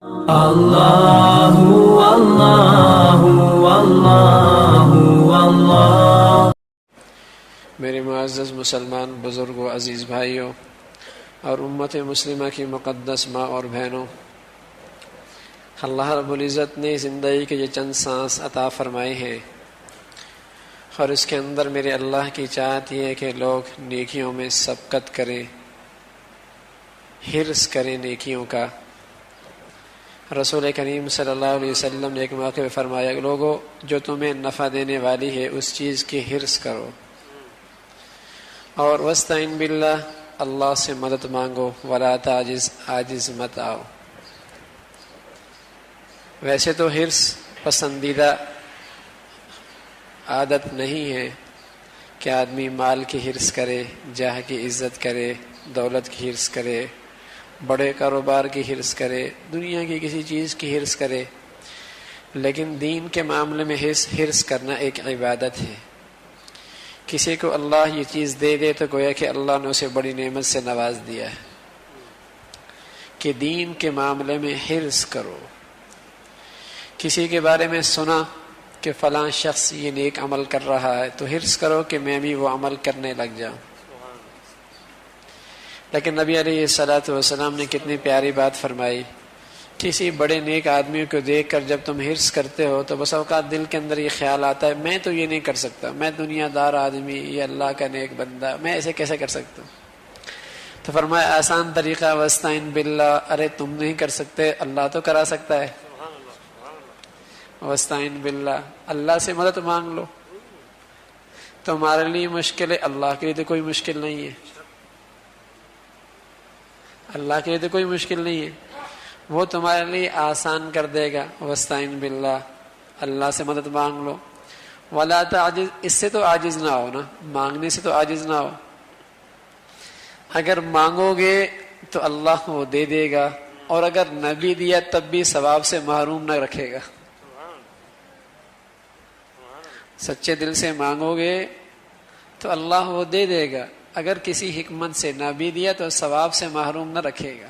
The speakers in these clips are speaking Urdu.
اللہ اللہ اللہ اللہ۔ میرے معزز مسلمان بزرگوں، عزیز بھائیوں اور امت مسلمہ کی مقدس ماں اور بہنوں، اللہ رب العزت نے زندگی کے یہ چند سانس عطا فرمائے ہیں، اور اس کے اندر میرے اللہ کی چاہت یہ ہے کہ لوگ نیکیوں میں سبقت کریں، حرص کریں نیکیوں کا۔ رسول کریم صلی اللہ علیہ وسلم نے ایک موقع پہ فرمایا، لوگوں جو تمہیں نفع دینے والی ہے اس چیز کی حرص کرو، اور وَاسْتَعِنْ بِاللَّهِ، اللہ سے مدد مانگو، وَلَا تَعْجِزْ، عاجز مت آؤ۔ ویسے تو حرص پسندیدہ عادت نہیں ہے کہ آدمی مال کی حرص کرے، جاہ کی عزت کرے، دولت کی حرص کرے، بڑے کاروبار کی حرص کرے، دنیا کی کسی چیز کی حرص کرے، لیکن دین کے معاملے میں حرص کرنا ایک عبادت ہے۔ کسی کو اللہ یہ چیز دے دے تو گویا کہ اللہ نے اسے بڑی نعمت سے نواز دیا ہے، کہ دین کے معاملے میں حرص کرو۔ کسی کے بارے میں سنا کہ فلاں شخص یہ نیک عمل کر رہا ہے تو حرص کرو کہ میں بھی وہ عمل کرنے لگ جاؤں۔ لیکن نبی علیہ الصلوۃ والسلام نے کتنی پیاری بات فرمائی، کسی بڑے نیک آدمی کو دیکھ کر جب تم حرص کرتے ہو تو بس اوقات دل کے اندر یہ خیال آتا ہے میں تو یہ نہیں کر سکتا، میں دنیا دار آدمی، یہ اللہ کا نیک بندہ، میں ایسے کیسے کر سکتا ہوں؟ تو فرمایا آسان طریقہ وَاسْتَعِنْ بِاللَّهِ، ارے تم نہیں کر سکتے، اللہ تو کرا سکتا ہے۔ وَاسْتَعِنْ بِاللَّهِ، اللہ سے مدد مانگ لو۔ تمہارے لیے مشکل ہے، اللہ کے لیے تو کوئی مشکل نہیں ہے، اللہ کے لیے تو کوئی مشکل نہیں ہے، وہ تمہارے لیے آسان کر دے گا۔ وَاسْتَعِنْ بِاللَّهِ، اللہ سے مدد مانگ لو۔ وَلَا تَعْجِزْ، اس سے تو عاجز نہ ہو نا، مانگنے سے تو عاجز نہ ہو۔ اگر مانگو گے تو اللہ وہ دے دے گا، اور اگر نہ بھی دیا تب بھی ثواب سے محروم نہ رکھے گا۔ سچے دل سے مانگو گے تو اللہ وہ دے دے گا، اگر کسی حکمت سے نہ بھی دیا تو ثواب سے محروم نہ رکھے گا۔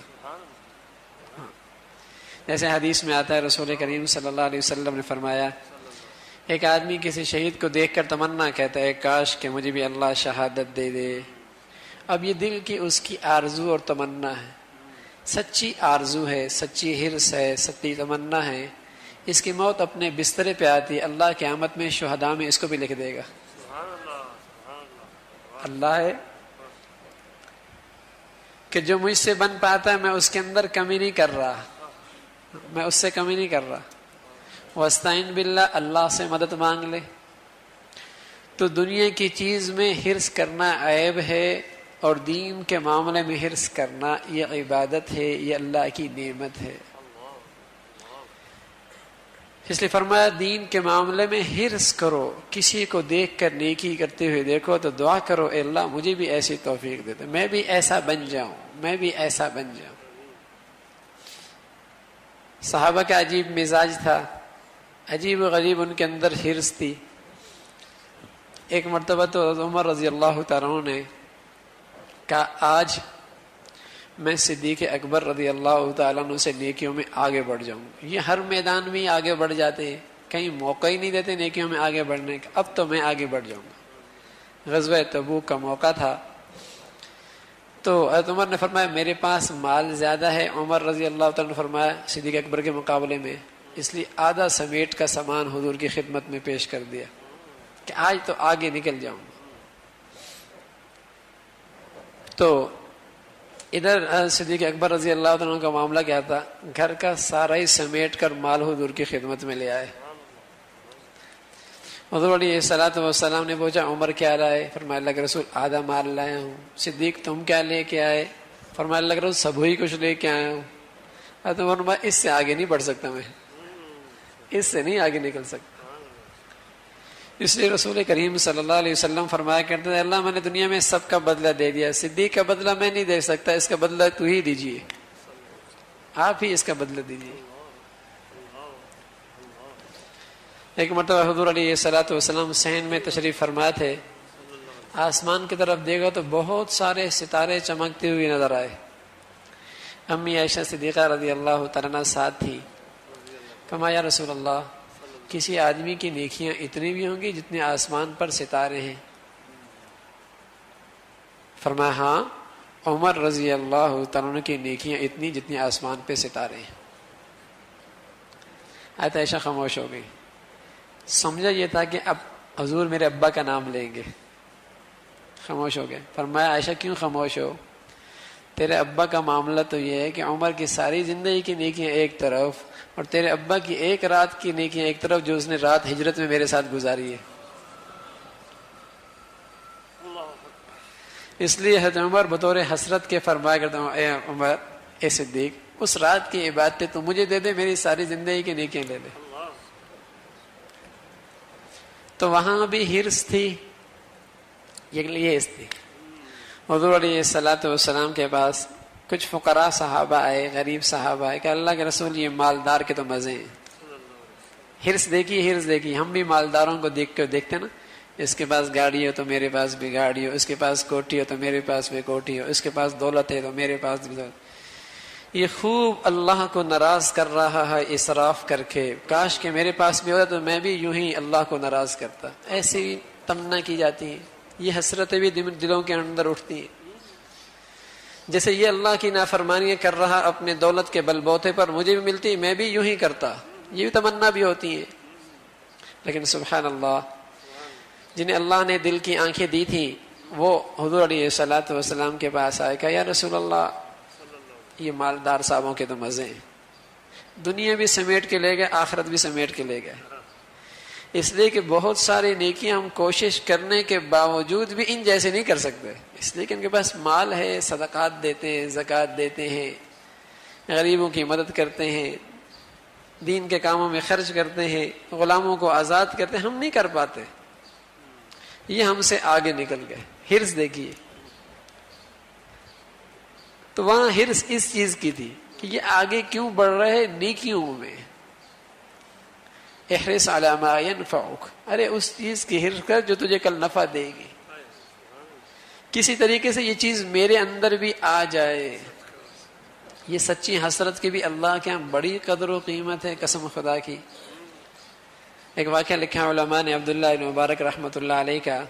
جیسے حدیث میں آتا ہے، رسول کریم صلی اللہ علیہ وسلم نے فرمایا، ایک آدمی کسی شہید کو دیکھ کر تمنا کہتا ہے کاش کہ مجھے بھی اللہ شہادت دے دے۔ اب یہ دل کی اس کی آرزو اور تمنا ہے، سچی آرزو ہے، سچی حرص ہے، سچی تمنا ہے۔ اس کی موت اپنے بسترے پہ آتی ہے، اللہ قیامت میں شہداء میں اس کو بھی لکھ دے گا۔ اللہ ہے کہ جو مجھ سے بن پاتا ہے میں اس کے اندر کمی نہیں کر رہا، میں اس سے کمی نہیں کر رہا۔ وَاسْتَعِنْ بِاللَّهِ، اللہ سے مدد مانگ لے۔ تو دنیا کی چیز میں حرص کرنا عیب ہے، اور دین کے معاملے میں حرص کرنا یہ عبادت ہے، یہ اللہ کی نعمت ہے۔ اس لیے فرمایا دین کے معاملے میں حرص کرو، کسی کو دیکھ کر نیکی کرتے ہوئے دیکھو تو دعا کرو، اے اللہ مجھے بھی ایسی توفیق دے دے، میں بھی ایسا بن جاؤں، میں بھی ایسا بن جاؤں۔ صحابہ کا عجیب مزاج تھا، عجیب و غریب ان کے اندر حرص تھی۔ ایک مرتبہ تو عمر رضی اللہ تعالیٰ عنہ نے کہا آج میں صدیق اکبر رضی اللہ تعالیٰ عنہ سے نیکیوں میں آگے بڑھ جاؤں گا۔ یہ ہر میدان میں آگے بڑھ جاتے ہیں، کہیں موقع ہی نہیں دیتے نیکیوں میں آگے بڑھنے کا، اب تو میں آگے بڑھ جاؤں گا۔ غزوہ تبوک کا موقع تھا تو حضرت عمر نے فرمایا میرے پاس مال زیادہ ہے۔ عمر رضی اللہ تعالیٰ نے فرمایا صدیق اکبر کے مقابلے میں، اس لیے آدھا سمیٹ کا سامان حضور کی خدمت میں پیش کر دیا کہ آج تو آگے نکل جاؤں گا۔ تو ادھر صدیق اکبر رضی اللہ عنہ کا معاملہ کیا تھا، گھر کا سارا ہی سمیٹ کر مال حضور کی خدمت میں لے آئے۔ حضور علیہ الصلوۃ والسلام نے پوچھا عمر کیا لائے؟ فرمایا اللہ کے رسول آدھا مال لایا ہوں۔ صدیق تم کیا لے کے آئے؟ فرمایا اللہ کے رسول سب ہی کچھ لے کے آیا ہوں۔ فرمایا اس سے آگے نہیں بڑھ سکتا، میں اس سے نہیں آگے نکل سکتا۔ اس لیے رسول کریم صلی اللہ علیہ وسلم فرمایا کرتے تھے اللہ میں نے دنیا میں سب کا بدلہ دے دیا، صدیق کا بدلہ میں نہیں دے سکتا، اس کا بدلہ تو ہی دیجیے، آپ ہی اس کا بدلہ دیجیے۔ ایک مرتبہ حضور علیہ الصلوۃ والسلام صحن میں تشریف فرما تھے، آسمان کی طرف دیکھا تو بہت سارے ستارے چمکتے ہوئے نظر آئے۔ امی عائشہ صدیقہ رضی اللہ تعالیٰ عنہ ساتھ تھی. فرمایا یا رسول اللہ کسی آدمی کی نیکیاں اتنی بھی ہوں گی جتنے آسمان پر ستارے ہیں؟ فرمایا ہاں، عمر رضی اللہ تعالیٰ عنہ کی نیکیاں اتنی جتنی آسمان پہ ستارے ہیں. آیت عائشہ خاموش ہو گئی. سمجھا یہ تھا کہ اب حضور میرے ابا کا نام لیں گے. خاموش ہو گئے. فرمایا عائشہ کیوں خاموش ہو؟ تیرے ابا کا معاملہ تو یہ ہے کہ عمر کی ساری زندگی کی نیکیاں ایک طرف اور تیرے ابا کی ایک رات کی نیکیاں ایک طرف جو اس نے رات ہجرت میں میرے ساتھ گزاری ہے. اس لیے حضرت عمر بطور حسرت کے فرمایا کرتا ہوں اے عمر اے صدیق اس رات کی عبادتیں تو مجھے دے دے، میری ساری زندگی کی نیکیاں لے لے. تو وہاں بھی ہرس تھی، یہ اس تھی. حضور علیہ الصلوۃ والسلام کے پاس کچھ فقراء صحابہ آئے، غریب صحابہ آئے کہ اللہ کے رسول یہ مالدار کے تو مزے ہیں. ہرس دیکھی. ہم بھی مالداروں کو دیکھتے نا، اس کے پاس گاڑی ہو تو میرے پاس بھی گاڑی ہو، اس کے پاس کوٹھی ہو تو میرے پاس بھی کوٹھی ہو، اس کے پاس دولت ہے تو میرے پاس بھی دولت. یہ خوب اللہ کو ناراض کر رہا ہے اسراف کر کے. کاش کہ میرے پاس بھی ہوتا تو میں بھی یوں ہی اللہ کو ناراض کرتا. ایسی تمنا کی جاتی ہیں، یہ حسرتیں بھی دلوں کے اندر اٹھتی ہیں. جیسے یہ اللہ کی نافرمانی کر رہا اپنے دولت کے بل بوتے پر، مجھے بھی ملتی میں بھی یوں ہی کرتا. یہ بھی تمنا بھی ہوتی ہے. لیکن سبحان اللہ، جنہیں اللہ نے دل کی آنکھیں دی تھیں وہ حضور علیہ الصلوۃ والسلام کے پاس آئے. کہا یا رسول اللہ یہ مالدار صاحبوں کے تو مزے ہیں، دنیا بھی سمیٹ کے لے گئے، آخرت بھی سمیٹ کے لے گئے. اس لیے کہ بہت ساری نیکیاں ہم کوشش کرنے کے باوجود بھی ان جیسے نہیں کر سکتے، اس لیے کہ ان کے پاس مال ہے، صدقات دیتے ہیں، زکوٰۃ دیتے ہیں، غریبوں کی مدد کرتے ہیں، دین کے کاموں میں خرچ کرتے ہیں، غلاموں کو آزاد کرتے ہیں. ہم نہیں کر پاتے، یہ ہم سے آگے نکل گئے. ہرس دیکھیے، تو وہاں ہرس اس چیز کی تھی کہ یہ آگے کیوں بڑھ رہے نیکیوں میں. احرص علی ما ینفعک، ارے اس چیز کی ہرس کر جو تجھے کل نفع دے گی. کسی طریقے سے یہ چیز میرے اندر بھی آ جائے. یہ سچی حسرت کی بھی اللہ کے یہاں بڑی قدر و قیمت ہے، قسم خدا کی. ایک واقعہ لکھا علماء نے عبداللہ بن مبارک رحمۃ اللہ علیہ کا.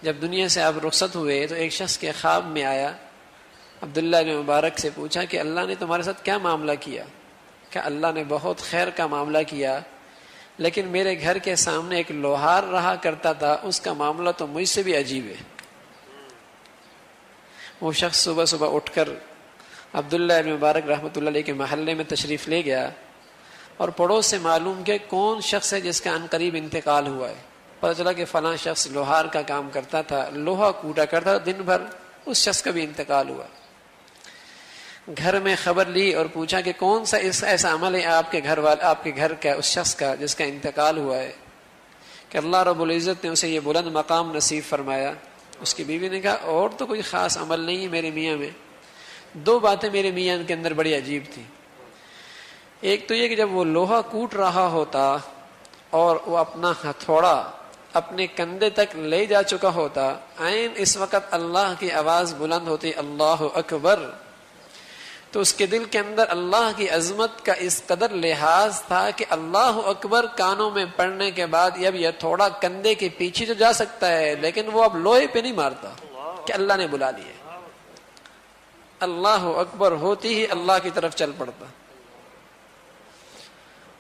جب دنیا سے آپ رخصت ہوئے تو ایک شخص کے خواب میں آیا، عبداللہ بن مبارک سے پوچھا کہ اللہ نے تمہارے ساتھ کیا معاملہ کیا؟ کہ اللہ نے بہت خیر کا معاملہ کیا، لیکن میرے گھر کے سامنے ایک لوہار رہا کرتا تھا، اس کا معاملہ تو مجھ سے بھی عجیب ہے. وہ شخص صبح صبح اٹھ کر عبداللہ بن مبارک رحمۃ اللہ علیہ کے محلے میں تشریف لے گیا اور پڑوس سے معلوم کہ کون شخص ہے جس کا عنقریب انتقال ہوا ہے. پتہ چلا کہ فلاں شخص لوہار کا کام کرتا تھا، لوہا کوٹا کرتا تھا دن بھر، اس شخص کا بھی انتقال ہوا. گھر میں خبر لی اور پوچھا کہ کون سا ایسا عمل ہے آپ کے گھر کا اس شخص کا جس کا انتقال ہوا ہے. کہ اللہ رب العزت نے اسے یہ بلند مقام نصیب فرمایا. اس کی بیوی نے کہا اور تو کوئی خاص عمل نہیں ہے میرے میاں میں، دو باتیں میرے میاں کے اندر بڑی عجیب تھی. ایک تو یہ کہ جب وہ لوہا کوٹ رہا ہوتا اور وہ اپنا ہتھوڑا اپنے کندھے تک لے جا چکا ہوتا، عین اس وقت اللہ کی آواز بلند ہوتی اللہ اکبر، تو اس کے دل کے اندر اللہ کی عظمت کا اس قدر لحاظ تھا کہ اللہ اکبر کانوں میں پڑنے کے بعد اب یہ تھوڑا کندھے کے پیچھے تو جا سکتا ہے لیکن وہ اب لوہے پہ نہیں مارتا کہ اللہ نے بلا لیا. اللہ اکبر ہوتی ہی اللہ کی طرف چل پڑتا.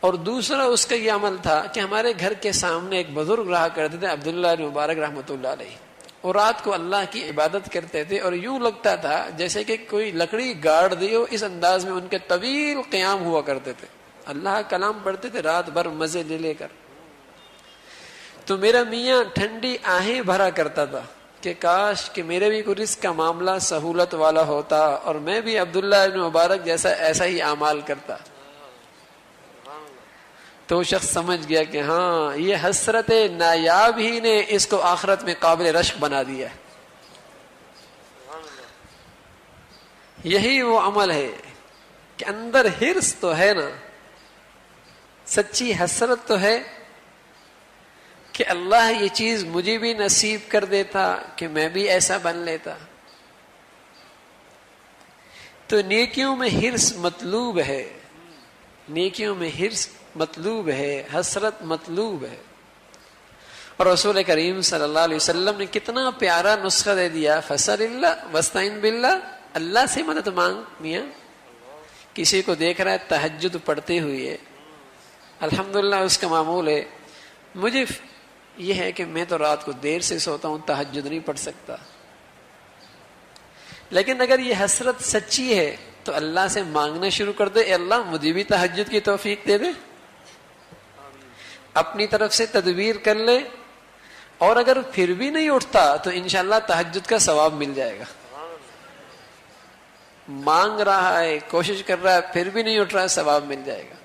اور دوسرا اس کا یہ عمل تھا کہ ہمارے گھر کے سامنے ایک بزرگ رہا کرتے تھے عبداللہ بن مبارک رحمۃ اللہ علیہ، اور رات کو اللہ کی عبادت کرتے تھے اور یوں لگتا تھا جیسے کہ کوئی لکڑی گاڑ دی ہو، اس انداز میں ان کے طویل قیام ہوا کرتے تھے. اللہ کلام پڑھتے تھے رات بھر مزے لے کر. تو میرا میاں ٹھنڈی آہیں بھرا کرتا تھا کہ کاش کہ میرے بھی کوئی رزق کا معاملہ سہولت والا ہوتا اور میں بھی عبداللہ بن مبارک جیسا ایسا ہی اعمال کرتا. تو شخص سمجھ گیا کہ ہاں یہ حسرت نایاب ہی نے اس کو آخرت میں قابل رشک بنا دیا. یہی وہ عمل ہے کہ اندر ہرس تو ہے نا، سچی حسرت تو ہے کہ اللہ یہ چیز مجھے بھی نصیب کر دیتا کہ میں بھی ایسا بن لیتا. تو نیکیوں میں حرص مطلوب ہے، نیکیوں میں حرص مطلوب ہے، حسرت مطلوب ہے. اور رسول کریم صلی اللہ علیہ وسلم نے کتنا پیارا نسخہ دے دیا، فصل اللہ وستعین باللہ، اللہ سے مدد مانگ. میاں کسی کو دیکھ رہا ہے تہجد پڑھتے ہوئے، الحمدللہ اس کا معمول ہے، مجھے یہ ہے کہ میں تو رات کو دیر سے سوتا ہوں، تہجد نہیں پڑھ سکتا. لیکن اگر یہ حسرت سچی ہے تو اللہ سے مانگنا شروع کر دے، اے اللہ مجھے بھی تہجد کی توفیق دے دے. اپنی طرف سے تدبیر کر لے، اور اگر پھر بھی نہیں اٹھتا تو انشاءاللہ تہجد کا ثواب مل جائے گا. مانگ رہا ہے، کوشش کر رہا ہے، پھر بھی نہیں اٹھ رہا ہے، ثواب مل جائے گا.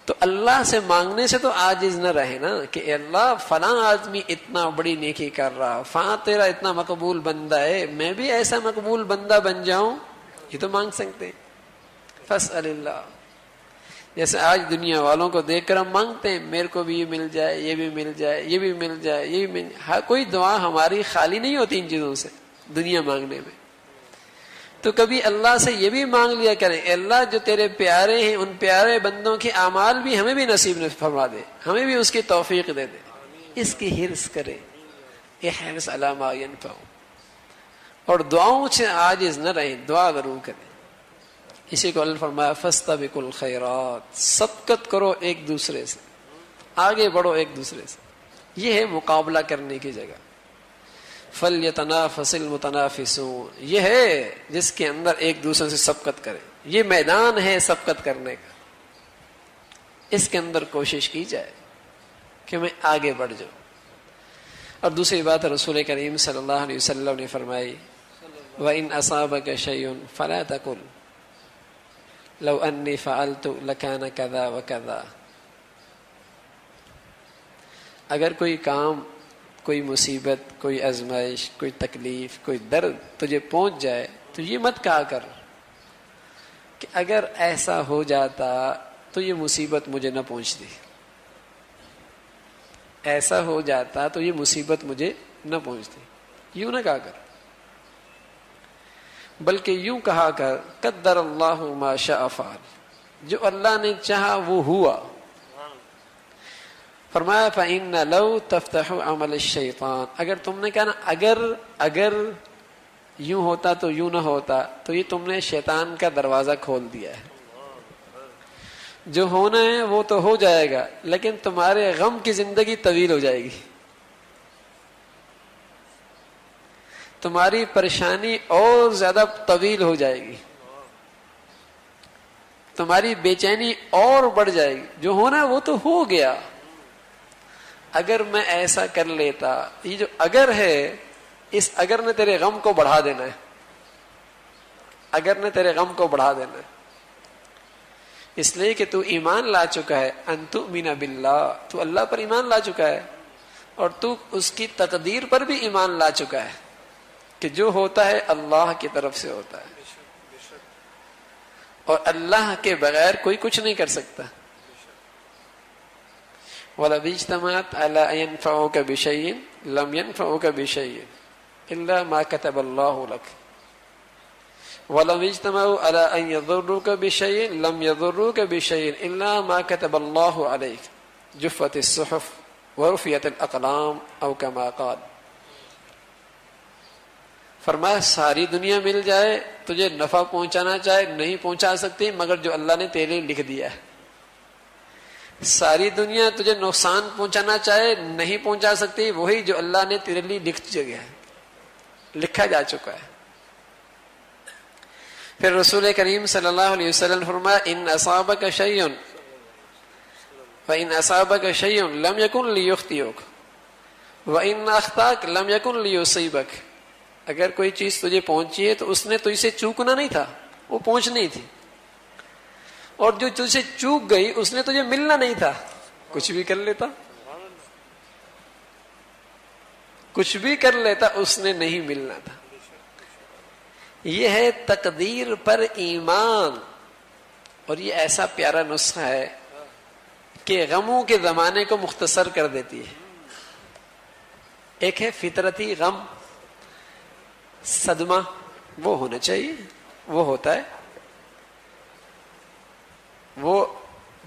تو اللہ سے مانگنے سے تو عاجز نہ رہے نا کہ اے اللہ فلاں آدمی اتنا بڑی نیکی کر رہا، فلاں تیرا اتنا مقبول بندہ ہے، میں بھی ایسا مقبول بندہ بن جاؤں. یہ تو مانگ سکتے ہیں. فاسأل اللہ، جیسے آج دنیا والوں کو دیکھ کر ہم مانگتے ہیں میرے کو بھی یہ مل جائے، یہ بھی مل جائے، یہ بھی مل جائے، یہ بھی مل جائے. ہر کوئی دعا ہماری خالی نہیں ہوتی ان چیزوں سے دنیا مانگنے میں. تو کبھی اللہ سے یہ بھی مانگ لیا کریں، اے اللہ جو تیرے پیارے ہیں ان پیارے بندوں کے اعمال بھی ہمیں بھی نصیب فرما دے، ہمیں بھی اس کی توفیق دے دے. اس کی حرص کرے، احرص علی ما ینفع، اور دعاؤں سے عاجز نہ رہیں، دعا ضرور کریں. اسی کو اللہ فرمایا فاستبقوا الخیرات، سبقت کرو ایک دوسرے سے، آگے بڑھو ایک دوسرے سے. یہ ہے مقابلہ کرنے کی جگہ. فَلْيَتَنَافَسِ الْمُتَنَافِسُونَ، یہ ہے جس کے اندر ایک دوسرے سے سبقت کرے. یہ میدان ہے سبقت کرنے کا، اس کے اندر کوشش کی جائے کہ میں آگے بڑھ جاؤں. اور دوسری بات رسول کریم صلی اللہ علیہ وسلم نے فرمائی وَإِنْ أَصَابَكَ شَيْءٌ فَلَا تَقُلْ لَوْ أَنِّي فَعَلْتُ لَكَانَ كَذَا وَكَذَا. اگر کوئی کام، کوئی مصیبت، کوئی آزمائش، کوئی تکلیف، کوئی درد تجھے پہنچ جائے تو یہ مت کہا کر کہ اگر ایسا ہو جاتا تو یہ مصیبت مجھے نہ پہنچتی، ایسا ہو جاتا تو یہ مصیبت مجھے نہ پہنچتی. یوں نہ کہا کر، بلکہ یوں کہا کر قدر اللہ ما شاء فعل، جو اللہ نے چاہا وہ ہوا. فرمایا فَإِنَّ لَوْ تَفْتَحُ عَمَلَ الشَّيْطَانِ، اگر تم نے کہا نا اگر یوں ہوتا تو یوں نہ ہوتا، تو یہ تم نے شیطان کا دروازہ کھول دیا ہے. جو ہونا ہے وہ تو ہو جائے گا، لیکن تمہارے غم کی زندگی طویل ہو جائے گی، تمہاری پریشانی اور زیادہ طویل ہو جائے گی، تمہاری بے چینی اور بڑھ جائے گی. جو ہونا ہے وہ تو ہو گیا. اگر میں ایسا کر لیتا، یہ جو اگر ہے، اس اگر نے تیرے غم کو بڑھا دینا ہے، اگر نے تیرے غم کو بڑھا دینا ہے. اس لیے کہ تو ایمان لا چکا ہے، ان تؤمن باللہ، تو اللہ پر ایمان لا چکا ہے، اور تو اس کی تقدیر پر بھی ایمان لا چکا ہے کہ جو ہوتا ہے اللہ کی طرف سے ہوتا ہے، اور اللہ کے بغیر کوئی کچھ نہیں کر سکتا. وَلَوِ اجْتَمَعَتْ عَلَىٰ أَن يَنفَعُوكَ بِشَيْءٍ لَمْ يَنفَعُوكَ بِشَيْءٍ إِلَّا مَا كَتَبَ اللَّهُ لَكَ وَلَوِ اجْتَمَعُوا عَلَىٰ أَن يَضُرُّوكَ بِشَيْءٍ لَمْ يَضُرُّوكَ بِشَيْءٍ إِلَّا مَا كَتَبَ اللَّهُ عَلَيْكَ جُفَّتِ الصُّحُفُ وَرُفِعَتِ الْأَقْلَامُ أَوْ كَمَا قَالَ. فرمایا ساری دنیا مل جائے تجھے نفع پہنچانا چاہے نہیں پہنچا سکتی مگر جو اللہ نے تیرے لیے لکھ دیا ہے. ساری دنیا تجھے نقصان پہنچانا چاہے نہیں پہنچا سکتی وہی جو اللہ نے تیرے لیے لکھ دیا ہے، لکھا جا چکا ہے. پھر رسول کریم صلی اللہ علیہ وسلم فرمایا ان اصابک شیء فإن اصابک شیء لم یکن لیخطئک وإن اخطأک لم یکن لیصیبک. اگر کوئی چیز تجھے پہنچی ہے تو اس نے تجھ سے چوکنا نہیں تھا، وہ پہنچنی تھی، اور جو تجھ سے چوک گئی اس نے تجھے ملنا نہیں تھا. کچھ بھی کر لیتا، کچھ بھی کر لیتا، اس نے نہیں ملنا تھا. یہ ہے تقدیر پر ایمان، اور یہ ایسا پیارا نسخہ ہے کہ غموں کے زمانے کو مختصر کر دیتی ہے. ایک ہے فطرتی غم، صدمہ وہ ہونا چاہیے، وہ ہوتا ہے، وہ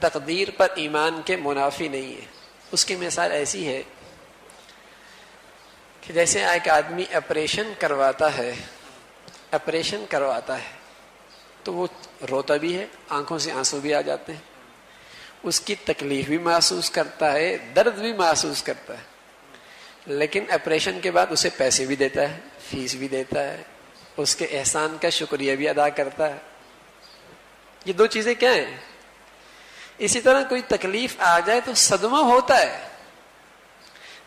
تقدیر پر ایمان کے منافی نہیں ہے۔ اس کی مثال ایسی ہے کہ جیسے ایک آدمی آپریشن کرواتا ہے تو وہ روتا بھی ہے، آنکھوں سے آنسو بھی آ جاتے ہیں، اس کی تکلیف بھی محسوس کرتا ہے، درد بھی محسوس کرتا ہے، لیکن آپریشن کے بعد اسے پیسے بھی دیتا ہے، فیس بھی دیتا ہے، اس کے احسان کا شکریہ بھی ادا کرتا ہے۔ یہ دو چیزیں کیا ہیں؟ اسی طرح کوئی تکلیف آ جائے تو صدمہ ہوتا ہے،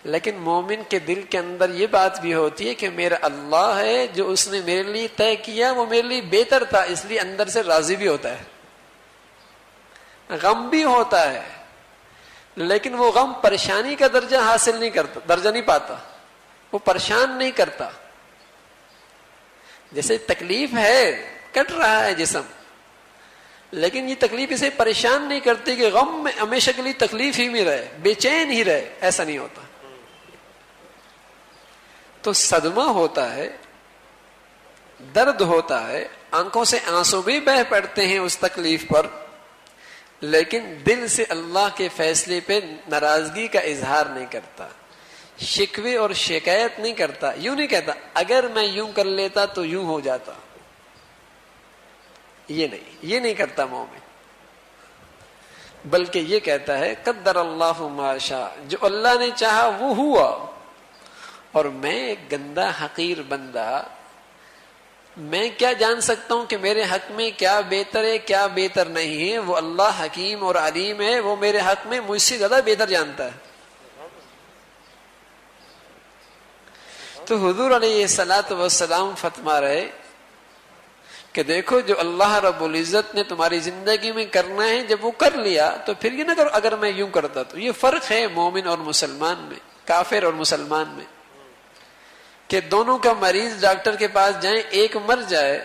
لیکن مومن کے دل کے اندر یہ بات بھی ہوتی ہے کہ میرا اللہ ہے، جو اس نے میرے لیے طے کیا وہ میرے لیے بہتر تھا، اس لیے اندر سے راضی بھی ہوتا ہے، غم بھی ہوتا ہے، لیکن وہ غم پریشانی کا درجہ نہیں پاتا، وہ پریشان نہیں کرتا۔ جیسے تکلیف ہے، کٹ رہا ہے جسم، لیکن یہ تکلیف اسے پریشان نہیں کرتی کہ غم میں ہمیشہ کے لیے تکلیف ہی میں رہے، بے چین ہی رہے، ایسا نہیں ہوتا۔ تو صدمہ ہوتا ہے، درد ہوتا ہے، آنکھوں سے آنسو بھی بہہ پڑتے ہیں اس تکلیف پر، لیکن دل سے اللہ کے فیصلے پہ ناراضگی کا اظہار نہیں کرتا، شکوے اور شکایت نہیں کرتا، یوں نہیں کہتا اگر میں یوں کر لیتا تو یوں ہو جاتا، یہ نہیں کرتا مومن، بلکہ یہ کہتا ہے قدر اللہ ما شاء، جو اللہ نے چاہا وہ ہوا، اور میں ایک گندا حقیر بندہ، میں کیا جان سکتا ہوں کہ میرے حق میں کیا بہتر ہے کیا بہتر نہیں ہے؟ وہ اللہ حکیم اور علیم ہے، وہ میرے حق میں مجھ سے زیادہ بہتر جانتا ہے۔ تو حضور علیہ الصلوۃ والسلام فرما رہے کہ دیکھو جو اللہ رب العزت نے تمہاری زندگی میں کرنا ہے، جب وہ کر لیا تو پھر یہ نہ کرو اگر میں یوں کرتا تو۔ یہ فرق ہے مومن اور مسلمان میں، کافر اور مسلمان میں، کہ دونوں کا مریض ڈاکٹر کے پاس جائیں، ایک مر جائے،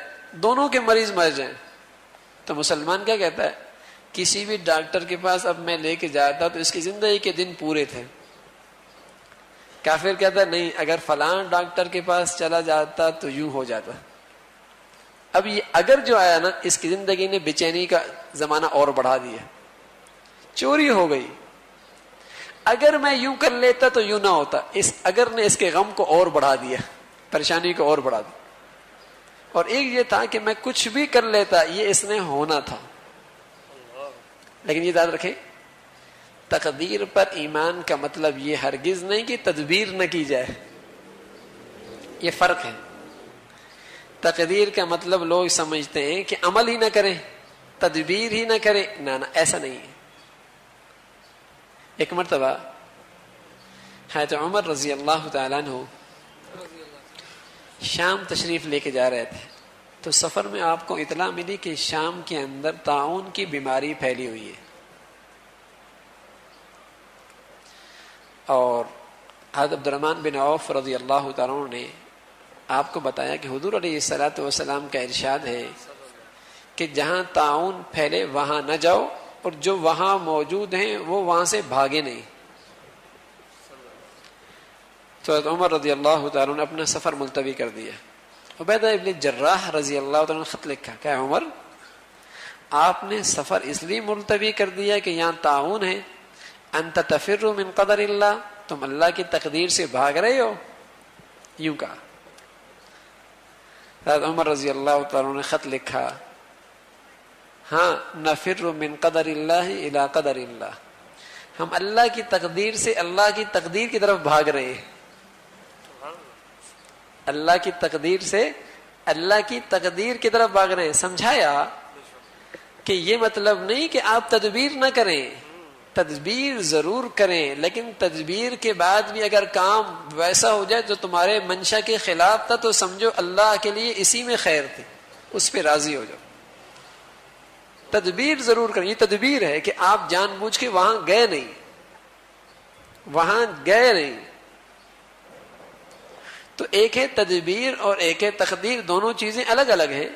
دونوں کے مریض مر جائیں، تو مسلمان کیا کہتا ہے؟ کسی بھی ڈاکٹر کے پاس اب میں لے کے جاتا تو اس کی زندگی کے دن پورے تھے۔ کافر کہتا ہے نہیں، اگر فلاں ڈاکٹر کے پاس چلا جاتا تو یوں ہو جاتا۔ اب یہ اگر جو آیا نا، اس کی زندگی نے بے چینی کا زمانہ اور بڑھا دیا، چوری ہو گئی، اگر میں یوں کر لیتا تو یوں نہ ہوتا، اس اگر نے اس کے غم کو اور بڑھا دیا، پریشانی کو اور بڑھا دیا۔ اور ایک یہ تھا کہ میں کچھ بھی کر لیتا، یہ اس نے ہونا تھا، لیکن یہ یاد رکھیں تقدیر پر ایمان کا مطلب یہ ہرگز نہیں کہ تدبیر نہ کی جائے، یہ فرق ہے۔ تقدیر کا مطلب لوگ سمجھتے ہیں کہ عمل ہی نہ کریں، تدبیر ہی نہ کریں، نہ ایسا نہیں ہے۔ ایک مرتبہ حضرت عمر رضی اللہ تعالیٰ عنہ شام تشریف لے کے جا رہے تھے، تو سفر میں آپ کو اطلاع ملی کہ شام کے اندر طاعون کی بیماری پھیلی ہوئی ہے، اور حضرت عبدالرحمن بن عوف رضی اللہ تعالیٰ عنہ نے آپ کو بتایا کہ حضور علیہ الصلوۃ والسلام کا ارشاد ہے کہ جہاں طاعون پھیلے وہاں نہ جاؤ، اور جو وہاں موجود ہیں وہ وہاں سے بھاگے نہیں۔ تو حضرت عمر رضی اللہ تعالیٰ نے اپنا سفر ملتوی کر دیا۔ عبیدہ ابن جراح رضی اللہ تعالیٰ نے خط لکھا کہ عمر آپ نے سفر اس لیے ملتوی کر دیا کہ یہاں طاعون ہے، انت تفر من قدر اللہ، تم اللہ کی تقدیر سے بھاگ رہے ہو، یوں کہا۔ حضرت عمر رضی اللہ تعالیٰ نے خط لکھا، ہاں نفر من قدر اللہ الی قدر اللہ، ہم اللہ کی تقدیر سے اللہ کی تقدیر کی طرف بھاگ رہے ہیں، اللہ کی تقدیر سے اللہ کی تقدیر کی طرف بھاگ رہے ہیں۔ سمجھایا کہ یہ مطلب نہیں کہ آپ تدبیر نہ کریں، تدبیر ضرور کریں، لیکن تدبیر کے بعد بھی اگر کام ویسا ہو جائے جو تمہارے منشا کے خلاف تھا تو سمجھو اللہ کے لیے اسی میں خیر تھی، اس پہ راضی ہو جاؤ۔ تدبیر ضرور کریں، یہ تدبیر ہے کہ آپ جان بوجھ کے وہاں گئے نہیں۔ تو ایک ہے تدبیر اور ایک ہے تقدیر، دونوں چیزیں الگ الگ ہیں۔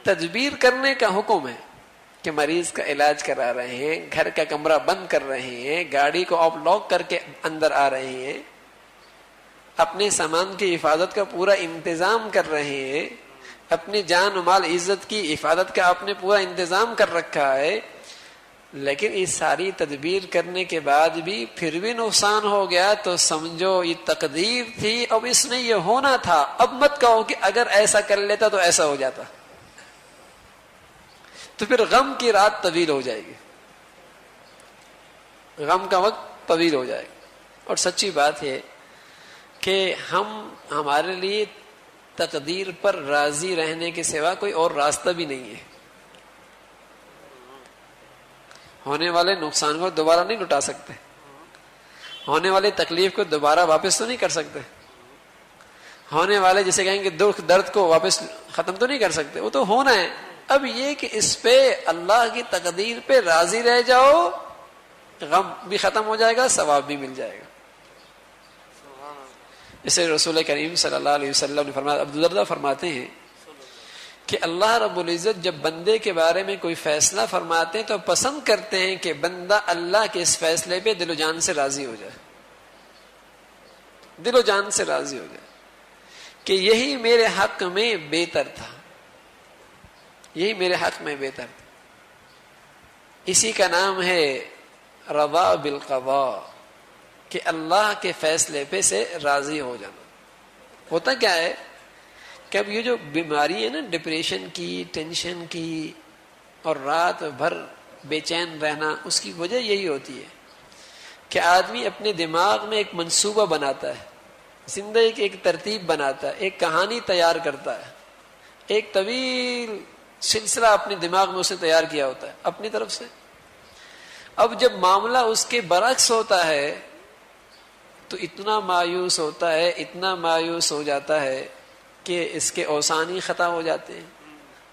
تدبیر کرنے کا حکم ہے کہ مریض کا علاج کرا رہے ہیں، گھر کا کمرہ بند کر رہے ہیں، گاڑی کو آپ لاک کر کے اندر آ رہے ہیں، اپنے سامان کی حفاظت کا پورا انتظام کر رہے ہیں، اپنی جان و مال عزت کی حفاظت کا آپ نے پورا انتظام کر رکھا ہے، لیکن یہ ساری تدبیر کرنے کے بعد بھی پھر بھی نقصان ہو گیا تو سمجھو یہ تقدیر تھی، اب اس میں یہ ہونا تھا. اب مت کہو کہ اگر ایسا کر لیتا تو ایسا ہو جاتا، تو پھر غم کی رات طویل ہو جائے گی، غم کا وقت طویل ہو جائے گا. اور سچی بات ہے کہ ہمارے لیے تقدیر پر راضی رہنے کے سوا کوئی اور راستہ بھی نہیں ہے. ہونے والے نقصان کو دوبارہ نہیں لٹا سکتے، ہونے والی تکلیف کو دوبارہ واپس تو نہیں کر سکتے، ہونے والے جسے کہیں گے دکھ درد کو واپس ختم تو نہیں کر سکتے، وہ تو ہونا ہے. اب یہ کہ اس پہ اللہ کی تقدیر پہ راضی رہ جاؤ، غم بھی ختم ہو جائے گا، ثواب بھی مل جائے گا. جسے رسول کریم صلی اللہ علیہ وسلم نے فرمایا، ابوالدرداء فرماتے ہیں کہ اللہ رب العزت جب بندے کے بارے میں کوئی فیصلہ فرماتے ہیں تو پسند کرتے ہیں کہ بندہ اللہ کے اس فیصلے پہ دل و جان سے راضی ہو جائے، دل و جان سے راضی ہو جائے کہ یہی میرے حق میں بہتر تھا، یہی میرے حق میں بہتر تھا. اسی کا نام ہے رضا بالقضاء، کہ اللہ کے فیصلے پہ سے راضی ہو جانا. ہوتا کیا ہے کہ اب یہ جو بیماری ہے نا ڈپریشن کی، ٹینشن کی اور رات بھر بے چین رہنا، اس کی وجہ یہی ہوتی ہے کہ آدمی اپنے دماغ میں ایک منصوبہ بناتا ہے، زندگی کی ایک ترتیب بناتا ہے، ایک کہانی تیار کرتا ہے، ایک طویل سلسلہ اپنے دماغ میں اس نے تیار کیا ہوتا ہے اپنی طرف سے. اب جب معاملہ اس کے برعکس ہوتا ہے تو اتنا مایوس ہوتا ہے، اتنا مایوس ہو جاتا ہے کہ اس کے اوسان ہی ختم ہو جاتے ہیں،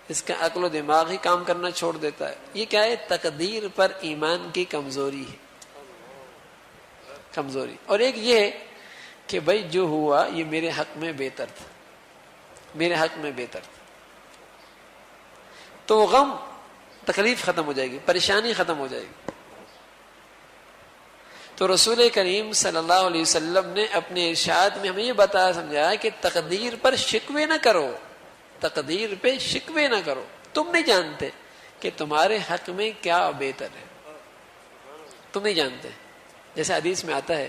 اس کا عقل و دماغ ہی کام کرنا چھوڑ دیتا ہے. یہ کیا ہے؟ تقدیر پر ایمان کی کمزوری ہے، کمزوری. اور ایک یہ ہے کہ بھائی جو ہوا یہ میرے حق میں بہتر تھا، میرے حق میں بہتر تھا. تو غم، تکلیف ختم ہو جائے گی، پریشانی ختم ہو جائے گی. تو رسول کریم صلی اللہ علیہ وسلم نے اپنے ارشاد میں ہمیں یہ بتایا سمجھایا کہ تقدیر پر شکوے نہ کرو، تقدیر پہ شکوے نہ کرو. تم نہیں جانتے کہ تمہارے حق میں کیا بہتر ہے، تم نہیں جانتے. جیسے حدیث میں آتا ہے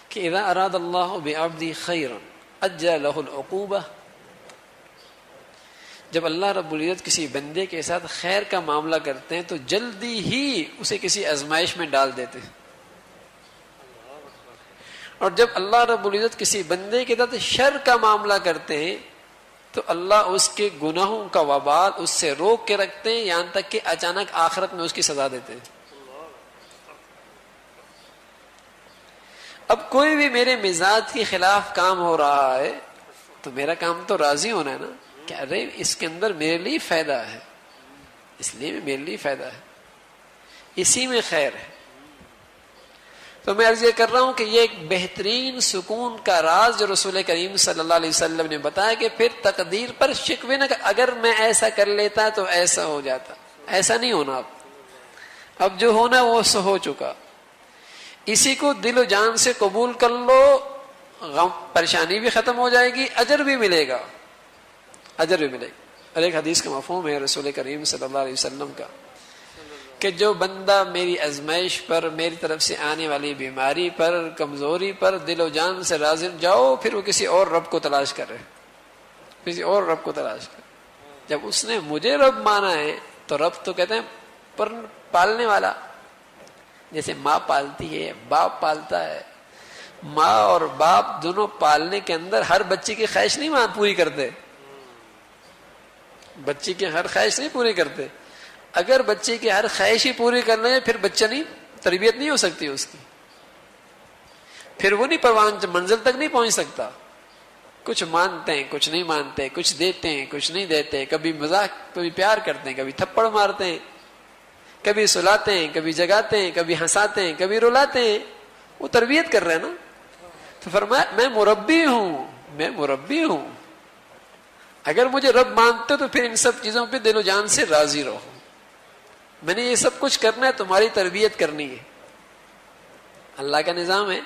کہ اذا اراد اللہ بعبدی خیرا عجل له العقوبہ، جب اللہ رب العزت کسی بندے کے ساتھ خیر کا معاملہ کرتے ہیں تو جلدی ہی اسے کسی آزمائش میں ڈال دیتے ہیں. اور جب اللہ رب العزت کسی بندے کے ساتھ شر کا معاملہ کرتے ہیں تو اللہ اس کے گناہوں کا وبال اس سے روک کے رکھتے ہیں، یہاں تک کہ اچانک آخرت میں اس کی سزا دیتے ہیں. اب کوئی بھی میرے مزاج کے خلاف کام ہو رہا ہے تو میرا کام تو راضی ہونا ہے نا، کہ ارے اس کے اندر میرے لیے فائدہ ہے، اس لیے میرے لیے فائدہ ہے، اسی میں خیر ہے. تو میں عرض یہ کر رہا ہوں کہ یہ ایک بہترین سکون کا راز جو رسول کریم صلی اللہ علیہ وسلم نے بتایا کہ پھر تقدیر پر شکوے نہ، اگر میں ایسا کر لیتا تو ایسا ہو جاتا. ایسا نہیں ہونا، اب جو ہونا وہ سو ہو چکا. اسی کو دل و جان سے قبول کر لو، غم پریشانی بھی ختم ہو جائے گی، اجر بھی ملے گا، اجر بھی ملے گا. اور ایک حدیث کا مفہوم ہے رسول کریم صلی اللہ علیہ وسلم کا کہ جو بندہ میری آزمائش پر، میری طرف سے آنے والی بیماری پر، کمزوری پر دل و جان سے راضی جاؤ، پھر وہ کسی اور رب کو تلاش کرے، کسی اور رب کو تلاش کرے. جب اس نے مجھے رب مانا ہے تو رب تو کہتے ہیں پر پالنے والا، جیسے ماں پالتی ہے، باپ پالتا ہے. ماں اور باپ دونوں پالنے کے اندر ہر بچے کی خواہش نہیں ماں پوری کرتے، بچے کی ہر خواہش نہیں پوری کرتے. اگر بچے کی ہر خواہش ہی پوری کر لیں پھر بچہ نہیں، تربیت نہیں ہو سکتی اس کی، پھر وہ نہیں پروان منزل تک نہیں پہنچ سکتا. کچھ مانتے ہیں، کچھ نہیں مانتے، کچھ دیتے ہیں، کچھ نہیں دیتے، کبھی مذاق، کبھی پیار کرتے ہیں، کبھی تھپڑ مارتے ہیں، کبھی سلاتے ہیں، کبھی جگاتے ہیں، کبھی ہنساتے ہیں، کبھی رلاتے ہیں. وہ تربیت کر رہے ہیں نا. تو فرمایا میں مربی ہوں، میں مربی ہوں. اگر مجھے رب مانتے تو پھر ان سب چیزوں پہ دل و جان سے راضی رہو. میں نے یہ سب کچھ کرنا ہے، تمہاری تربیت کرنی ہے. اللہ کا نظام ہے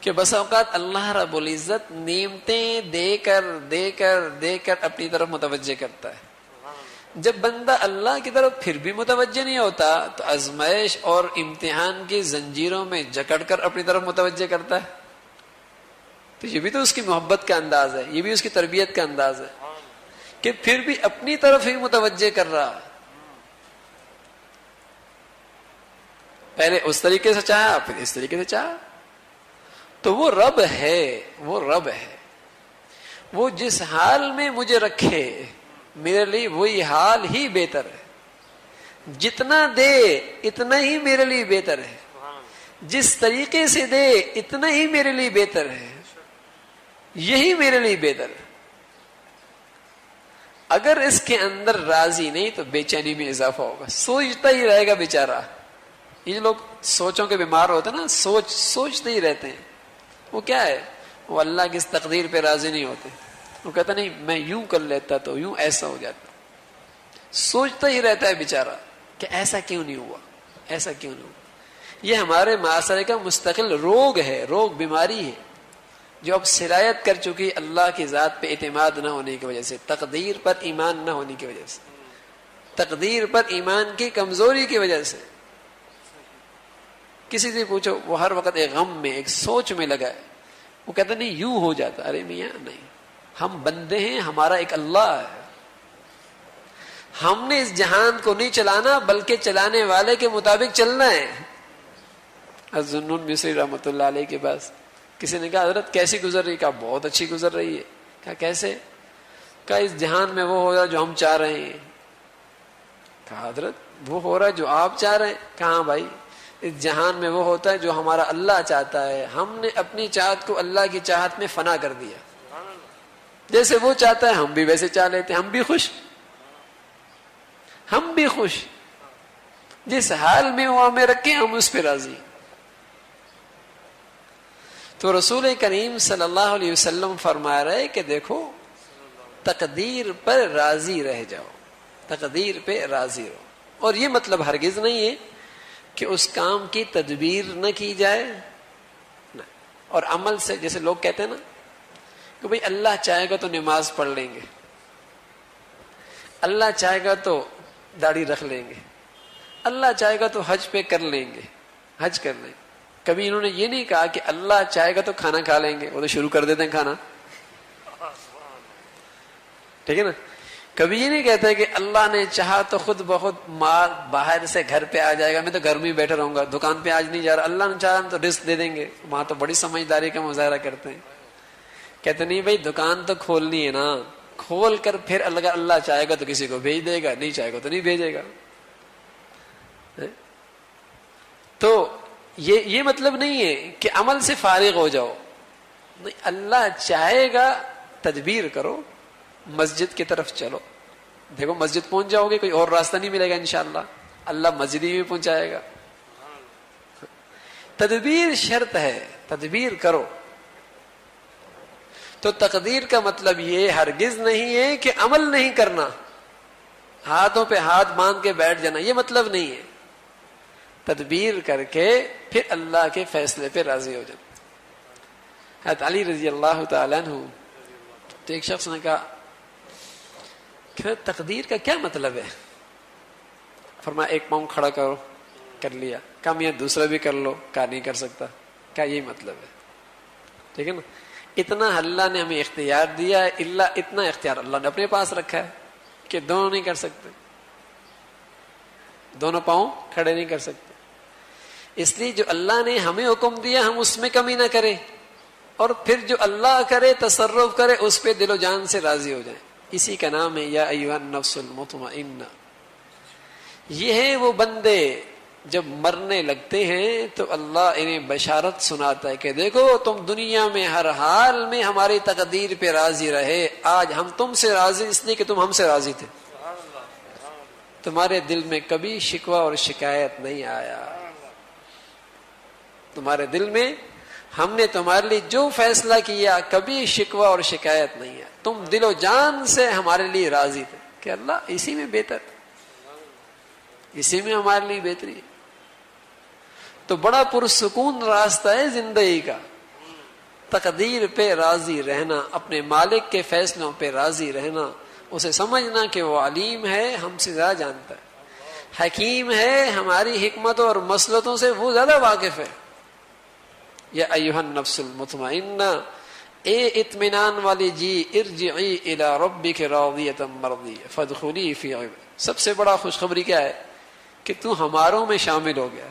کہ بس اوقات اللہ رب العزت نعمتیں دے کر اپنی طرف متوجہ کرتا ہے. جب بندہ اللہ کی طرف پھر بھی متوجہ نہیں ہوتا تو آزمائش اور امتحان کی زنجیروں میں جکڑ کر اپنی طرف متوجہ کرتا ہے. تو یہ بھی تو اس کی محبت کا انداز ہے, یہ بھی اس کی تربیت کا انداز ہے کہ پھر بھی اپنی طرف ہی متوجہ کر رہا ہے. پہلے اس طریقے سے چاہا, پھر اس طریقے سے چاہا. تو وہ رب ہے, وہ رب ہے, وہ جس حال میں مجھے رکھے میرے لیے وہی حال ہی بہتر ہے. جتنا دے اتنا ہی میرے لیے بہتر ہے, جس طریقے سے دے اتنا ہی میرے لیے بہتر ہے, یہی میرے لیے بہتر ہے. اگر اس کے اندر راضی نہیں تو بے چینی میں اضافہ ہوگا, سوچتا ہی رہے گا بیچارہ. یہ لوگ سوچوں کے بیمار ہوتے ہیں نا, سوچتے ہی رہتے ہیں. وہ کیا ہے, وہ اللہ کی اس تقدیر پہ راضی نہیں ہوتے. وہ کہتا نہیں میں یوں کر لیتا تو یوں ایسا ہو جاتا. سوچتا ہی رہتا ہے بیچارہ کہ ایسا کیوں نہیں ہوا, ایسا کیوں نہیں ہوا. یہ ہمارے معاشرے کا مستقل روگ ہے, روگ بیماری ہے جو اب سرایت کر چکی اللہ کی ذات پہ اعتماد نہ ہونے کی وجہ سے, تقدیر پر ایمان نہ ہونے کی وجہ سے, تقدیر پر ایمان کی کمزوری کی وجہ سے. کسی سے پوچھو وہ ہر وقت ایک غم میں, ایک سوچ میں لگا ہے. وہ کہتا نہیں یوں ہو جاتا. ارے میاں نہیں, ہم بندے ہیں, ہمارا ایک اللہ ہے. ہم نے اس جہان کو نہیں چلانا بلکہ چلانے والے کے مطابق چلنا ہے. ذوالنون مصری رحمۃ اللہ علیہ کے پاس کسی نے کہا حضرت کیسی گزر رہی؟ کہا بہت اچھی گزر رہی ہے. کہا کیسے؟ کہا اس جہان میں وہ ہو رہا جو ہم چاہ رہے ہیں. کہا حضرت وہ ہو رہا ہے جو آپ چاہ رہے ہیں؟ کہاں بھائی, اس جہان میں وہ ہوتا ہے جو ہمارا اللہ چاہتا ہے. ہم نے اپنی چاہت کو اللہ کی چاہت میں فنا کر دیا. جیسے وہ چاہتا ہے ہم بھی ویسے چاہ لیتے ہیں, ہم بھی خوش, ہم بھی خوش. جس حال میں وہ ہمیں رکھے ہم اس پہ راضی. تو رسول کریم صلی اللہ علیہ وسلم فرما رہے کہ دیکھو تقدیر پر راضی رہ جاؤ, تقدیر پہ راضی رہو. اور یہ مطلب ہرگز نہیں ہے کہ اس کام کی تدبیر نہ کی جائے نہ. اور عمل سے, جیسے لوگ کہتے ہیں نا کہ بھئی اللہ چاہے گا تو نماز پڑھ لیں گے, اللہ چاہے گا تو داڑھی رکھ لیں گے, اللہ چاہے گا تو حج پہ کر لیں گے, حج کر لیں گے. کبھی انہوں نے یہ نہیں کہا کہ اللہ چاہے گا تو کھانا کھا لیں گے, وہ تو شروع کر دیتے ہیں کھانا, ٹھیک ہے نا. کبھی یہ نہیں کہتے کہ اللہ نے چاہا تو خود بخود مال باہر سے گھر پہ آ جائے گا, میں تو گھر میں ہی بیٹھا رہوں گا, دکان پہ آج نہیں جا رہا, اللہ نے چاہا تو رزق دے دیں گے. وہاں تو بڑی سمجھداری کا مظاہرہ کرتے ہیں. کہتے نہیں بھائی دکان تو کھولنی ہے نا, کھول کر پھر اللہ چاہے گا تو کسی کو بھیج دے گا, نہیں چاہے گا تو نہیں بھیجے گا. تو یہ مطلب نہیں ہے کہ عمل سے فارغ ہو جاؤ, نہیں, اللہ چاہے گا تدبیر کرو, مسجد کی طرف چلو. دیکھو مسجد پہنچ جاؤ گے, کوئی اور راستہ نہیں ملے گا انشاءاللہ, اللہ مسجد ہی میں پہنچائے گا. تدبیر شرط ہے, تدبیر کرو. تو تقدیر کا مطلب یہ ہرگز نہیں ہے کہ عمل نہیں کرنا, ہاتھوں پہ ہاتھ باندھ کے بیٹھ جانا, یہ مطلب نہیں ہے. تدبیر کر کے پھر اللہ کے فیصلے پہ راضی ہو جانا. حضرت علی رضی اللہ تعالیٰ عنہ, تو ایک شخص نے کہا کہ تقدیر کا کیا مطلب ہے؟ فرمایا ایک پاؤں کھڑا کرو, کر لیا. کہا میاں دوسرا بھی کر لو. کہا نہیں کر سکتا. کیا یہی مطلب ہے؟ ٹھیک ہے نا. اتنا اللہ نے ہمیں اختیار دیا ہے, اتنا اختیار اللہ نے اپنے پاس رکھا ہے کہ دونوں نہیں کر سکتے, دونوں پاؤں کھڑے نہیں کر سکتے. اس لیے جو اللہ نے ہمیں حکم دیا ہم اس میں کمی نہ کریں, اور پھر جو اللہ کرے تصرف کرے اس پہ دل و جان سے راضی ہو جائیں. اسی کا نام ہے یا ایھا النفس المطمئنہ. یہ ہے وہ بندے جب مرنے لگتے ہیں تو اللہ انہیں بشارت سناتا ہے کہ دیکھو تم دنیا میں ہر حال میں ہماری تقدیر پہ راضی رہے, آج ہم تم سے راضی اس لیے کہ تم ہم سے راضی تھے. تمہارے دل میں کبھی شکوہ اور شکایت نہیں آیا. تمہارے دل میں ہم نے تمہارے لیے جو فیصلہ کیا کبھی شکوہ اور شکایت نہیں ہے, تم دل و جان سے ہمارے لیے راضی تھے کہ اللہ اسی میں بہتر, اسی میں ہمارے لیے بہتری ہے. تو بڑا پرسکون راستہ ہے زندگی کا. تقدیر پہ راضی رہنا، اپنے مالک کے فیصلوں پہ راضی رہنا، اسے سمجھنا کہ وہ علیم ہے، ہم سے زیادہ جانتا ہے، حکیم ہے، ہماری حکمتوں اور مسلطوں سے وہ زیادہ واقف ہے۔ یا ایھا النفس المطمئنہ، اے اطمینان والی جی، ارجعی الی ربک راضیۃ مرضیہ فادخلی فی عبادی۔ سب سے بڑا خوشخبری کیا ہے؟ کہ تو ہماروں میں شامل ہو گیا،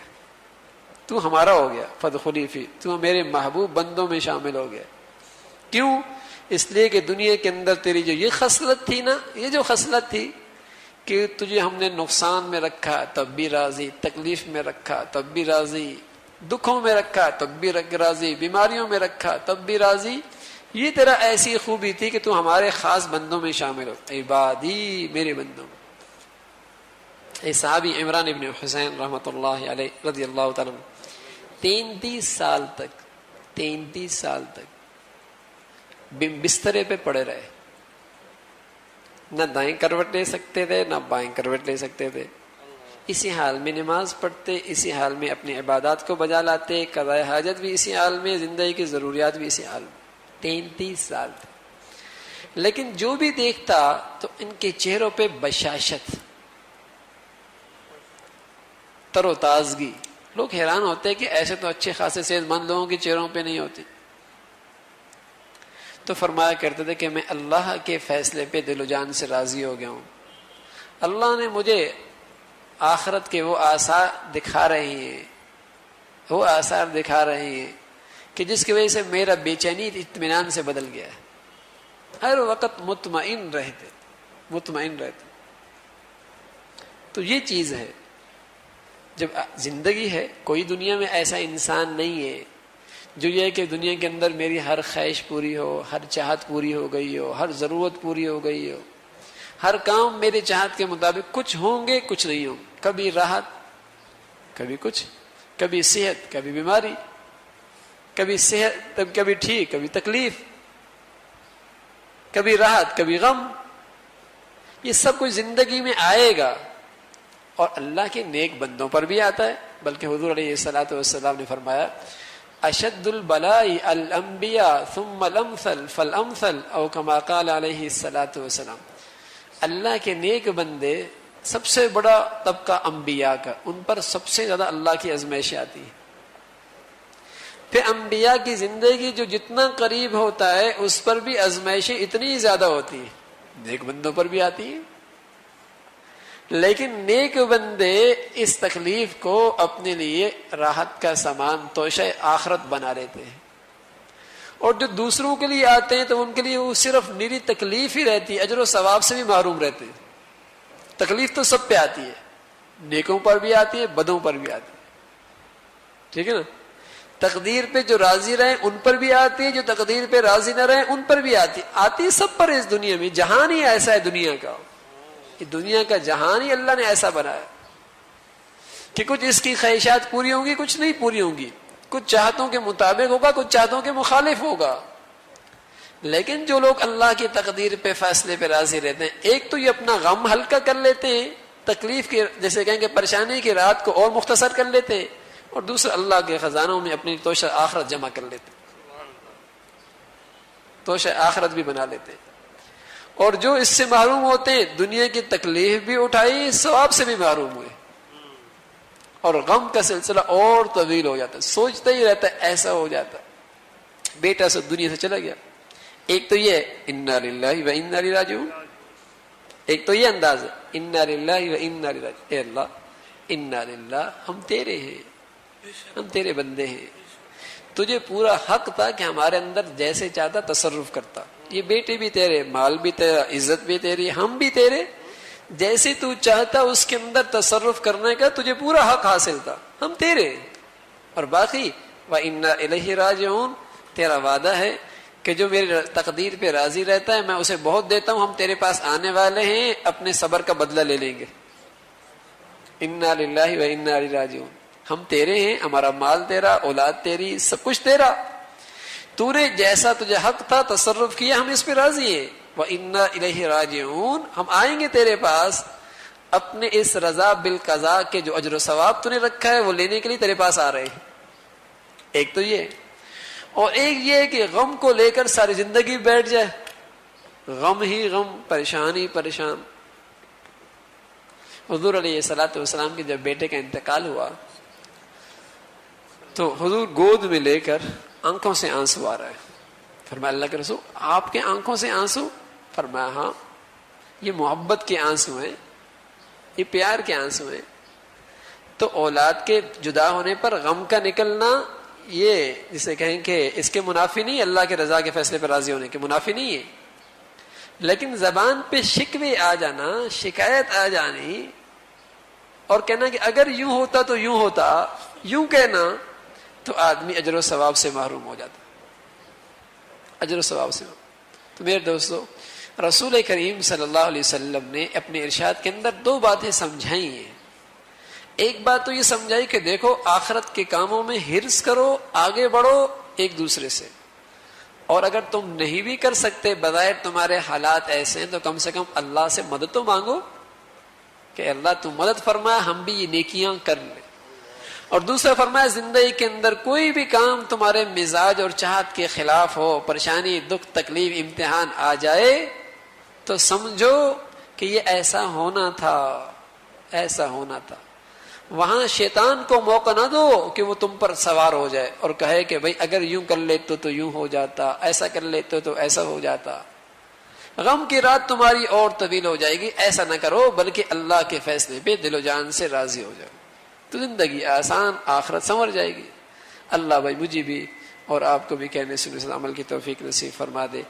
تو ہمارا ہو گیا، فادخلی فی، تو میرے محبوب بندوں میں شامل ہو گیا۔ کیوں؟ اس لیے کہ دنیا کے اندر تیری جو یہ خصلت تھی نا، یہ جو خصلت تھی کہ تجھے ہم نے نقصان میں رکھا تب بھی راضی، تکلیف میں رکھا تب بھی راضی، دکھوں میں رکھا تب بھی راضی، بیماریوں میں رکھا تب بھی راضی، یہ تیرا ایسی خوبی تھی کہ تو ہمارے خاص بندوں میں شامل ہو، عبادی، میرے بندوں میں۔ اے صحابی عمران ابن حسین رحمۃ اللہ علیہ رضی اللہ تعالیٰ عنہ 33 سال تک بسترے پہ پڑے رہے، نہ دائیں کروٹ لے سکتے تھے نہ بائیں کروٹ لے سکتے تھے، اسی حال میں نماز پڑھتے، اسی حال میں اپنی عبادات کو بجا لاتے، قضاء حاجت بھی اسی حال میں، زندگی کی ضروریات بھی اسی حال میں۔ 33 سال تھے، لیکن جو بھی دیکھتا تو ان کے چہروں پہ بشاشت، تر و تازگی۔ لوگ حیران ہوتے کہ ایسے تو اچھے خاصے صحت مند لوگوں کے چہروں پہ نہیں ہوتی۔ تو فرمایا کرتے تھے کہ میں اللہ کے فیصلے پہ دل و جان سے راضی ہو گیا ہوں، اللہ نے مجھے آخرت کے وہ آثار دکھا رہے ہیں کہ جس کی وجہ سے میرا بے چینی اطمینان سے بدل گیا ہے، ہر وقت مطمئن رہتے۔ تو یہ چیز ہے، جب زندگی ہے، کوئی دنیا میں ایسا انسان نہیں ہے جو یہ کہ دنیا کے اندر میری ہر خواہش پوری ہو، ہر چاہت پوری ہو گئی ہو، ہر ضرورت پوری ہو گئی ہو، ہر کام میرے چاہت کے مطابق، کچھ ہوں گے کچھ نہیں ہوں، کبھی راحت کبھی کچھ، کبھی صحت کبھی بیماری، کبھی صحت کبھی ٹھیک کبھی تکلیف، کبھی راحت کبھی غم، یہ سب کچھ زندگی میں آئے گا، اور اللہ کے نیک بندوں پر بھی آتا ہے۔ بلکہ حضور علیہ الصلوۃ والسلام نے فرمایا اشد البلاء الانبیاء ثم الامثل فالامثل، او کما قال علیہ الصلوۃ والسلام، اللہ کے نیک بندے، سب سے بڑا طبقہ انبیاء کا، ان پر سب سے زیادہ اللہ کی آزمائشیں آتی ہیں۔ پھر انبیاء کی زندگی جو جتنا قریب ہوتا ہے اس پر بھی آزمائشیں اتنی زیادہ ہوتی ہیں، نیک بندوں پر بھی آتی ہیں، لیکن نیک بندے اس تکلیف کو اپنے لیے راحت کا سامان، توشہ آخرت بنا لیتے ہیں، اور جو دوسروں کے لیے آتے ہیں تو ان کے لیے وہ صرف نیری تکلیف ہی رہتی ہے، اجر و ثواب سے بھی محروم رہتے ہیں۔ تکلیف تو سب پہ آتی ہے، نیکوں پر بھی آتی ہے، بدوں پر بھی آتی ہے، ٹھیک ہے نا؟ تقدیر پہ جو راضی رہیں ان پر بھی آتی ہے، جو تقدیر پہ راضی نہ رہیں ان پر بھی آتی ہے سب پر۔ اس دنیا میں جہان ہی ایسا ہے، دنیا کا، کہ دنیا کا جہان ہی اللہ نے ایسا بنایا کہ کچھ اس کی خواہشات پوری ہوں گی، کچھ نہیں پوری ہوں گی، کچھ چاہتوں کے مطابق ہوگا، کچھ چاہتوں کے مخالف ہوگا۔ لیکن جو لوگ اللہ کی تقدیر پہ، فیصلے پہ راضی رہتے ہیں، ایک تو یہ اپنا غم ہلکا کر لیتے ہیں، تکلیف کے جیسے کہیں کہ پریشانی کی رات کو اور مختصر کر لیتے ہیں، اور دوسرا اللہ کے خزانوں میں اپنی توشہ آخرت جمع کر لیتے ہیں، توشہ آخرت بھی بنا لیتے ہیں۔ اور جو اس سے محروم ہوتے ہیں، دنیا کی تکلیف بھی اٹھائی، ثواب سے بھی محروم ہوئے، اور غم کا سلسلہ اور طویل ہو جاتا ہے، سوچتا ہی رہتا ہے ایسا ہو جاتا ہے، بیٹا سب دنیا سے چلا گیا۔ ایک تو یہ انا للہ و انا الیہ راجعون، ایک تو یہ انداز ہے انا للہ و انا الیہ راجعون، اے اللہ انا للہ، ہم تیرے ہیں، ہم تیرے بندے ہیں، تجھے پورا حق تھا کہ ہمارے اندر جیسے چاہتا تصرف کرتا، یہ بیٹے بھی تیرے، مال بھی تیرا، عزت بھی تیری، ہم بھی تیرے، جیسے تو چاہتا اس کے اندر تصرف کرنے کا تجھے پورا حق حاصل تھا، ہم تیرے۔ اور باقی وَإِنَّا إِلَيْهِ رَاجِعُونَ، تیرا وعدہ ہے کہ جو میری تقدیر پہ راضی رہتا ہے میں اسے بہت دیتا ہوں، ہم تیرے پاس آنے والے ہیں، اپنے صبر کا بدلہ لے لیں گے۔ اِنَّا لِلَّهِ وَإِنَّا إِلَيْهِ رَاجِعُونَ، ہم تیرے ہیں، ہمارا مال تیرا، اولاد تیری، سب کچھ تیرا، تو نے جیسا تجھے حق تھا تصرف کیا، ہم اس پہ راضی ہیں۔ وَإِنَّا إِلَيْهِ رَاجِعُونَ، ہم آئیں گے تیرے پاس اپنے اس رضا بالقضاء کے جو اجر و ثواب تو نے رکھا ہے وہ لینے کے لیے تیرے پاس آ رہے ہیں۔ ایک تو یہ، اور ایک یہ ہے کہ غم کو لے کر ساری زندگی بیٹھ جائے، غم ہی غم، پریشان ہی پریشان۔ حضور علیہ الصلوۃ والسلام کے جب بیٹے کا انتقال ہوا تو حضور گود میں لے کر آنکھوں سے آنسو آ رہا ہے۔ فرمایا اللہ کے رسول آپ کے آنکھوں سے آنسو؟ فرمایا ہاں، یہ محبت کے آنسو ہیں، یہ پیار کے آنسو ہیں۔ تو اولاد کے جدا ہونے پر غم کا نکلنا، یہ جسے کہیں کہ اس کے منافی نہیں، اللہ کے رضا کے فیصلے پر راضی ہونے کے منافی نہیں ہے، لیکن زبان پہ شکوے آ جانا، شکایت آ جانی اور کہنا کہ اگر یوں ہوتا تو یوں ہوتا، یوں کہنا، تو آدمی اجر و ثواب سے محروم ہو جاتا، اجر و ثواب سے۔ تو میرے دوستو، رسول کریم صلی اللہ علیہ وسلم نے اپنے ارشاد کے اندر دو باتیں سمجھائی ہیں۔ ایک بات تو یہ سمجھائی کہ دیکھو آخرت کے کاموں میں حرص کرو، آگے بڑھو ایک دوسرے سے، اور اگر تم نہیں بھی کر سکتے، بظاہر تمہارے حالات ایسے ہیں، تو کم سے کم اللہ سے مدد تو مانگو کہ اللہ تم مدد فرما، ہم بھی یہ نیکیاں کر لیں۔ اور دوسرا فرمایا زندگی کے اندر کوئی بھی کام تمہارے مزاج اور چاہت کے خلاف ہو، پریشانی، دکھ، تکلیف، امتحان آ جائے تو سمجھو کہ یہ ایسا ہونا تھا، ایسا ہونا تھا۔ وہاں شیطان کو موقع نہ دو کہ وہ تم پر سوار ہو جائے اور کہے کہ بھئی اگر یوں کر لیتے تو یوں ہو جاتا، ایسا کر لیتے تو ایسا ہو جاتا، غم کی رات تمہاری اور طویل ہو جائے گی۔ ایسا نہ کرو، بلکہ اللہ کے فیصلے پہ دل و جان سے راضی ہو جاؤ، تو زندگی آسان، آخرت سنور جائے گی۔ اللہ بھائی مجھے بھی اور آپ کو بھی کہنے سننے سے عمل کی توفیق نصیب فرما دے۔